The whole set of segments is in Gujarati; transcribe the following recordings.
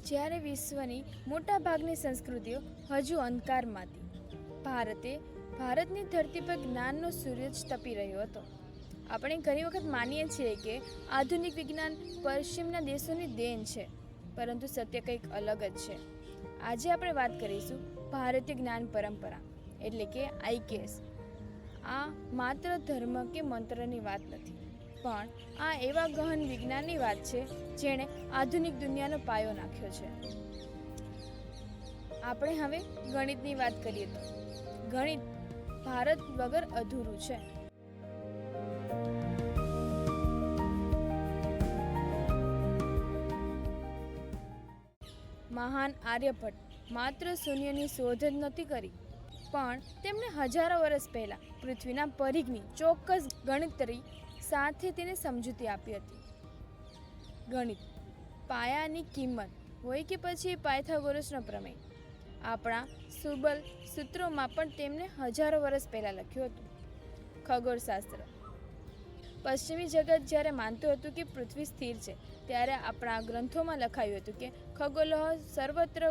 જ્યારે વિશ્વની મોટાભાગની સંસ્કૃતિઓ હજુ અંધકારમાં હતી, ભારતની ધરતી પર જ્ઞાનનો સૂરજ તપી રહ્યો હતો. આપણે ઘણી વખત માનીએ છીએ કે આધુનિક વિજ્ઞાન પશ્ચિમના દેશોની દેન છે, પરંતુ સત્ય કંઈક અલગ જ છે. આજે આપણે વાત કરીશું ભારતીય જ્ઞાન પરંપરા એટલે કે આઈકેએસ. આ માત્ર ધર્મ કે મંત્રની વાત નથી, પણ આ એવા ગહન વિજ્ઞાનની વાત છે જેણે આધુનિક દુનિયાનો પાયો નાખ્યો છે. આપણે હવે ગણિતની વાત કરીએ તો ગણિત ભારત વગર અધૂરું છે. મહાન આર્યભટ્ટ માત્ર શૂન્યની શોધ જ નહોતી કરી, પણ તેમણે હજારો વર્ષ પહેલાં પૃથ્વીના પરિઘની ચોક્કસ ગણતરી સાથે તેને સમજૂતી આપી હતી. ગણિત પાયાની કિંમત હોય કે પછી પાયથાગોરસનો પ્રમેય, આપણા સુબલ સૂત્રોમાં પણ તેમણે હજારો વર્ષ પહેલાં લખ્યું હતું. ખગોળશાસ્ત્ર પશ્ચિમી જગત જ્યારે માનતું હતું કે પૃથ્વી સ્થિર છે, ત્યારે આપણા ગ્રંથોમાં લખાયું હતું કે ખગોલઃ સર્વત્ર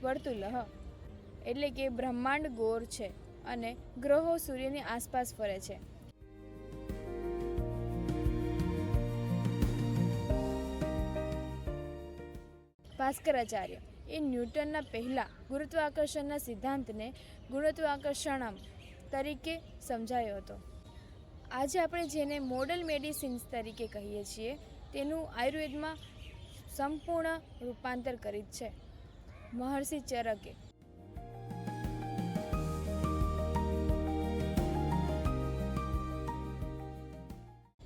વર્તુલઃ, એટલે કે બ્રહ્માંડ ગોળ છે અને ગ્રહો સૂર્યની આસપાસ ફરે છે. ભાસ્કરાચાર્ય એ ન્યૂટનના પહેલા ગુરુત્વાકર્ષણના સિદ્ધાંતને ગુરુત્વાકર્ષણમ તરીકે સમજાયો હતો. આજે આપણે જેને મોડર્ન મેડિસિન્સ તરીકે કહીએ છીએ, તેનું આયુર્વેદમાં સંપૂર્ણ રૂપાંતર કરી છે. મહર્ષિ ચરકે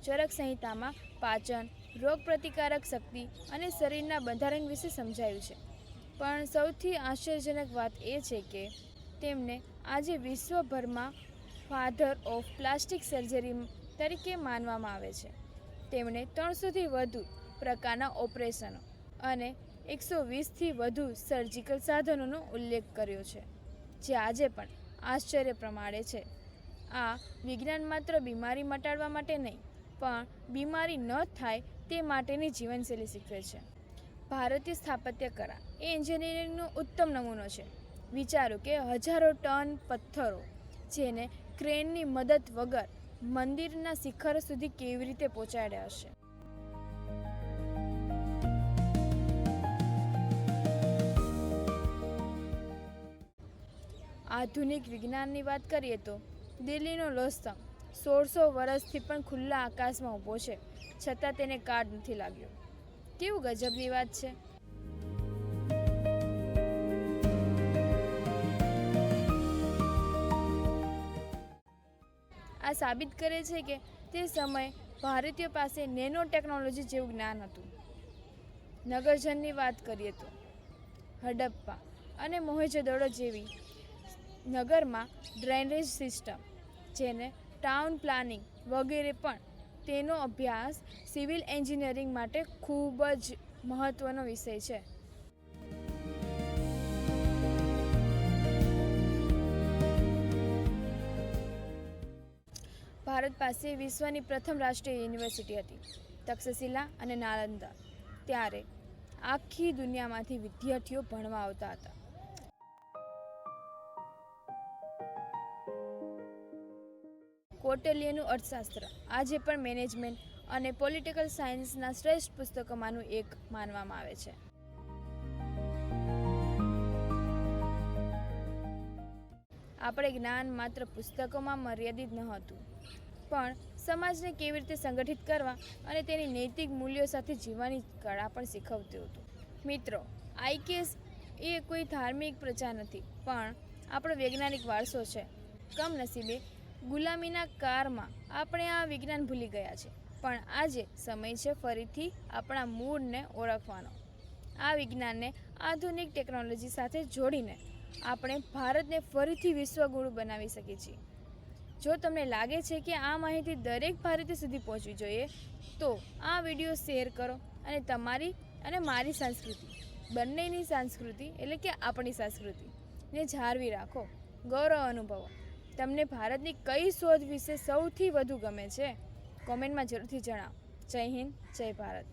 ચરક સંહિતામાં પાચન, રોગ પ્રતિકારક શક્તિ અને શરીરના બંધારણ વિશે સમજાયું છે. પણ સૌથી આશ્ચર્યજનક વાત એ છે કે તેમને આજે વિશ્વભરમાં ફાધર ઓફ પ્લાસ્ટિક સર્જરી તરીકે માનવામાં આવે છે. તેમણે 300થી વધુ પ્રકારના ઓપરેશનો અને 120થી વધુ સર્જિકલ સાધનોનો ઉલ્લેખ કર્યો છે, જે આજે પણ આશ્ચર્ય પ્રમાણે છે. આ વિજ્ઞાન માત્ર બીમારી મટાડવા માટે નહીં, પણ બીમારી ન થાય તે માટેની જીવનશૈલી શીખવે છે. ભારતીય સ્થાપત્ય કળા એ એન્જિનિયરિંગનો ઉત્તમ નમૂનો છે. વિચારો કે હજારો ટન પથ્થરો જેને ક્રેનની મદદ વગર મંદિરના શિખર સુધી કેવી રીતે પહોંચાડ્યા હશે. આધુનિક વિજ્ઞાનની વાત કરીએ તો દિલ્હીનો લોહ સ્તંભ 1600 વર્ષથી પણ ખુલ્લા આકાશમાં ઊભો છે, છતાં તેને કાટ નથી લાગ્યો. કેવું ગજબની વાત છે. આ સાબિત કરે છે કે તે સમયે ભારતીયો પાસે નેનો ટેકનોલોજી જેવું જ્ઞાન હતું. નગરજનની વાત કરીએ તો હડપ્પા અને મોહેંજો-દડો જેવી નગરમાં ડ્રેનેજ સિસ્ટમ, જેને ટાઉન પ્લાનિંગ વગેરે, પણ તેનો અભ્યાસ સિવિલ એન્જિનિયરિંગ માટે ખૂબ જ મહત્ત્વનો વિષય છે. ભારત પાસે વિશ્વની પ્રથમ રાષ્ટ્રીય યુનિવર્સિટી હતી, તક્ષશિલા અને નાલંદા. ત્યારે આખી દુનિયામાંથી વિદ્યાર્થીઓ ભણવા આવતા હતા. કૌટિલ્યનું અર્થશાસ્ત્ર આજે પણ મેનેજમેન્ટ અને પોલિટિકલ સાયન્સના શ્રેષ્ઠ પુસ્તકોમાંનું એક માનવામાં આવે છે. આપણે જ્ઞાન માત્ર પુસ્તકોમાં મર્યાદિત ન હતું, પણ સમાજને કેવી રીતે સંગઠિત કરવા અને તેની નૈતિક મૂલ્યો સાથે જીવવાની કળા પણ શીખવતું હતું. મિત્રો, આઈકેએસ એ કોઈ ધાર્મિક પ્રચાર નથી, પણ આપણો વૈજ્ઞાનિક વારસો છે. કમનસીબે ગુલામીના કાળમાં આપણે આ વિજ્ઞાન ભૂલી ગયા છે, પણ આજે સમય છે ફરીથી આપણા મૂળને ઓળખવાનો. આ વિજ્ઞાનને આધુનિક ટેકનોલોજી સાથે જોડીને આપણે ભારતને ફરીથી વિશ્વગુરુ બનાવી શકીએ છીએ. જો તમને લાગે છે કે આ માહિતી દરેક ભારતીય સુધી પહોંચવી જોઈએ, તો આ વિડીયો શેર કરો અને તમારી અને મારી સંસ્કૃતિ, બંનેની સંસ્કૃતિ એટલે કે આપણી સંસ્કૃતિને જાળવી રાખો. ગૌરવ અનુભવો. તમને ભારતની કઈ શોધ વિશે સૌથી વધુ ગમે છે? કોમેન્ટમાં જરૂરથી જણાવો. જય હિન્દ, જય ભારત.